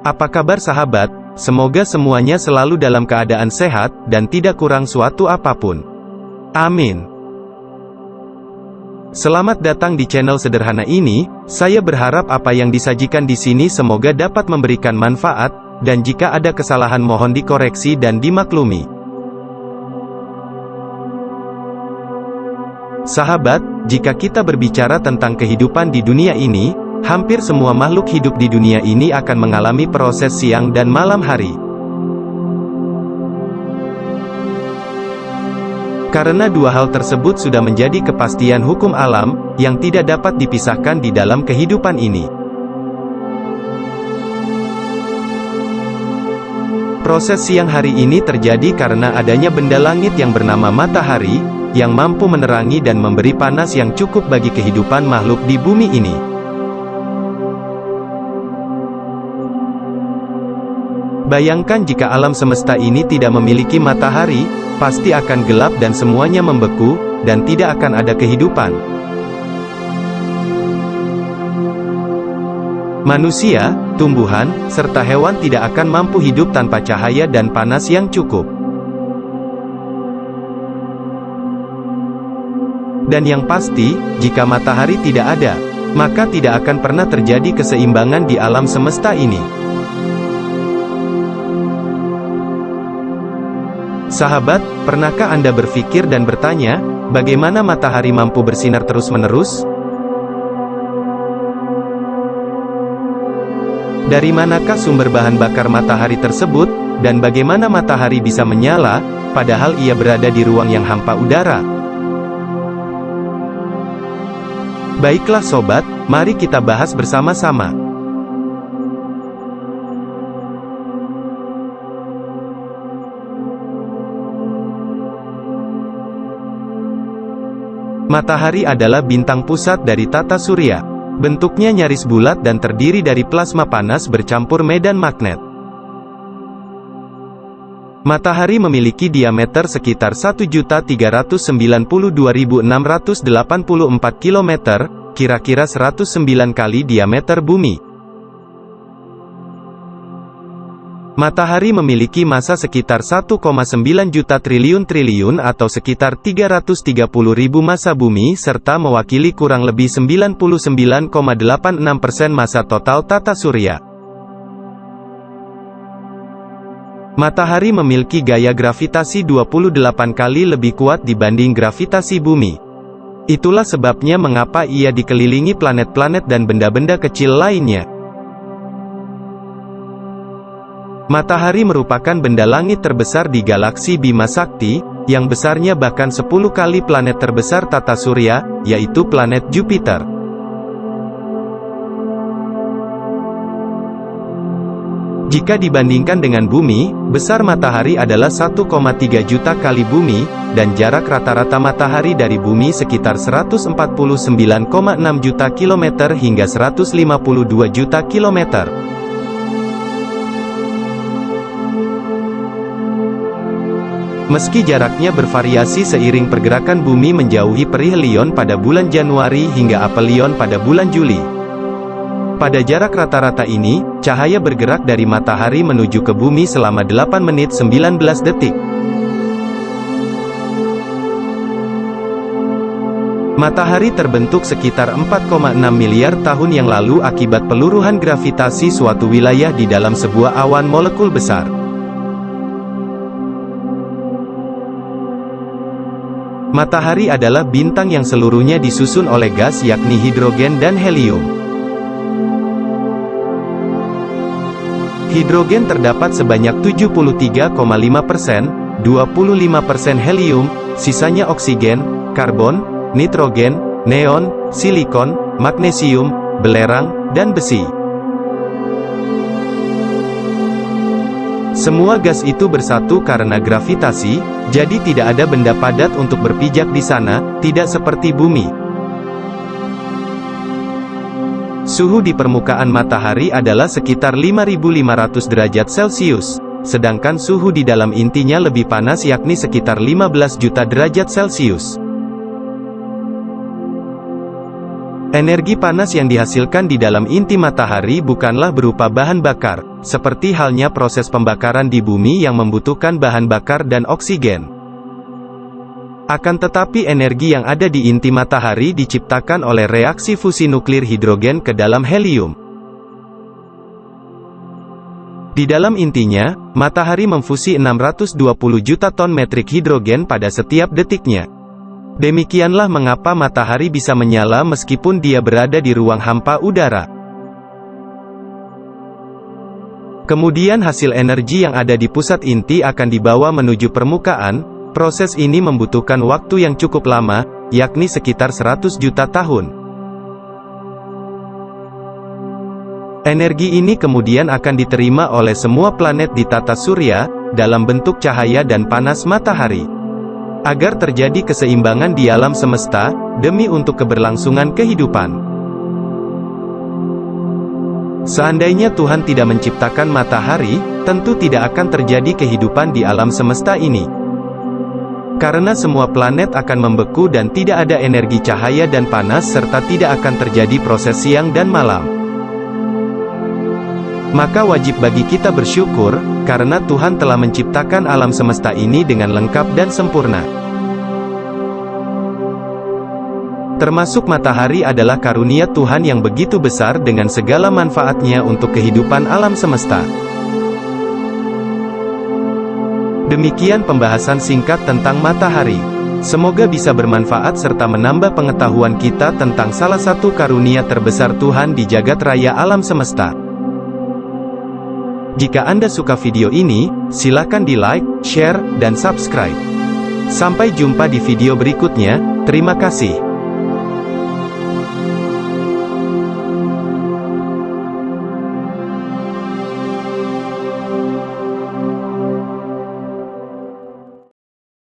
Apa kabar sahabat? Semoga semuanya selalu dalam keadaan sehat, dan tidak kurang suatu apapun. Amin. Selamat datang di channel sederhana ini. Saya berharap apa yang disajikan di sini semoga dapat memberikan manfaat, dan jika ada kesalahan mohon dikoreksi dan dimaklumi. Sahabat, jika kita berbicara tentang kehidupan di dunia ini, hampir semua makhluk hidup di dunia ini akan mengalami proses siang dan malam hari. Karena dua hal tersebut sudah menjadi kepastian hukum alam, yang tidak dapat dipisahkan di dalam kehidupan ini. Proses siang hari ini terjadi karena adanya benda langit yang bernama matahari, yang mampu menerangi dan memberi panas yang cukup bagi kehidupan makhluk di bumi ini. Bayangkan jika alam semesta ini tidak memiliki matahari, pasti akan gelap dan semuanya membeku, dan tidak akan ada kehidupan. Manusia, tumbuhan, serta hewan tidak akan mampu hidup tanpa cahaya dan panas yang cukup. Dan yang pasti, jika matahari tidak ada, maka tidak akan pernah terjadi keseimbangan di alam semesta ini. Sahabat, pernahkah Anda berpikir dan bertanya, bagaimana matahari mampu bersinar terus-menerus? Dari manakah sumber bahan bakar matahari tersebut, dan bagaimana matahari bisa menyala, padahal ia berada di ruang yang hampa udara? Baiklah sobat, mari kita bahas bersama-sama. Matahari adalah bintang pusat dari tata surya. Bentuknya nyaris bulat dan terdiri dari plasma panas bercampur medan magnet. Matahari memiliki diameter sekitar 1.392.684 km, kira-kira 109 kali diameter bumi. Matahari memiliki massa sekitar 1,9 juta triliun atau sekitar 330.000 massa bumi serta mewakili kurang lebih 99,86% massa total tata surya. Matahari memiliki gaya gravitasi 28 kali lebih kuat dibanding gravitasi bumi. Itulah sebabnya mengapa ia dikelilingi planet-planet dan benda-benda kecil lainnya. Matahari merupakan benda langit terbesar di galaksi Bima Sakti, yang besarnya bahkan 10 kali planet terbesar tata surya, yaitu planet Jupiter. Jika dibandingkan dengan bumi, besar matahari adalah 1,3 juta kali bumi, dan jarak rata-rata matahari dari bumi sekitar 149,6 juta kilometer hingga 152 juta kilometer. Meski jaraknya bervariasi seiring pergerakan bumi menjauhi perihelion pada bulan Januari hingga aphelion pada bulan Juli. Pada jarak rata-rata ini, cahaya bergerak dari matahari menuju ke bumi selama 8 menit 19 detik. Matahari terbentuk sekitar 4,6 miliar tahun yang lalu akibat peluruhan gravitasi suatu wilayah di dalam sebuah awan molekul besar. Matahari adalah bintang yang seluruhnya disusun oleh gas yakni hidrogen dan helium. Hidrogen terdapat sebanyak 73,5%, 25% helium, sisanya oksigen, karbon, nitrogen, neon, silikon, magnesium, belerang, dan besi. Semua gas itu bersatu karena gravitasi, jadi tidak ada benda padat untuk berpijak di sana, tidak seperti bumi. Suhu di permukaan matahari adalah sekitar 5.500 derajat Celcius, sedangkan suhu di dalam intinya lebih panas yakni sekitar 15 juta derajat Celcius. Energi panas yang dihasilkan di dalam inti matahari bukanlah berupa bahan bakar, seperti halnya proses pembakaran di bumi yang membutuhkan bahan bakar dan oksigen. Akan tetapi energi yang ada di inti matahari diciptakan oleh reaksi fusi nuklir hidrogen ke dalam helium. Di dalam intinya, matahari memfusi 620 juta ton metrik hidrogen pada setiap detiknya. Demikianlah mengapa matahari bisa menyala meskipun dia berada di ruang hampa udara. Kemudian hasil energi yang ada di pusat inti akan dibawa menuju permukaan. Proses ini membutuhkan waktu yang cukup lama, yakni sekitar 100 juta tahun. Energi ini kemudian akan diterima oleh semua planet di tata surya, dalam bentuk cahaya dan panas matahari. Agar terjadi keseimbangan di alam semesta, demi untuk keberlangsungan kehidupan. Seandainya Tuhan tidak menciptakan matahari, tentu tidak akan terjadi kehidupan di alam semesta ini. Karena semua planet akan membeku dan tidak ada energi cahaya dan panas serta tidak akan terjadi proses siang dan malam. Maka wajib bagi kita bersyukur, karena Tuhan telah menciptakan alam semesta ini dengan lengkap dan sempurna. Termasuk matahari adalah karunia Tuhan yang begitu besar dengan segala manfaatnya untuk kehidupan alam semesta. Demikian pembahasan singkat tentang matahari. Semoga bisa bermanfaat serta menambah pengetahuan kita tentang salah satu karunia terbesar Tuhan di jagat raya alam semesta. Jika Anda suka video ini, silakan di-like, share, dan subscribe. Sampai jumpa di video berikutnya, terima kasih.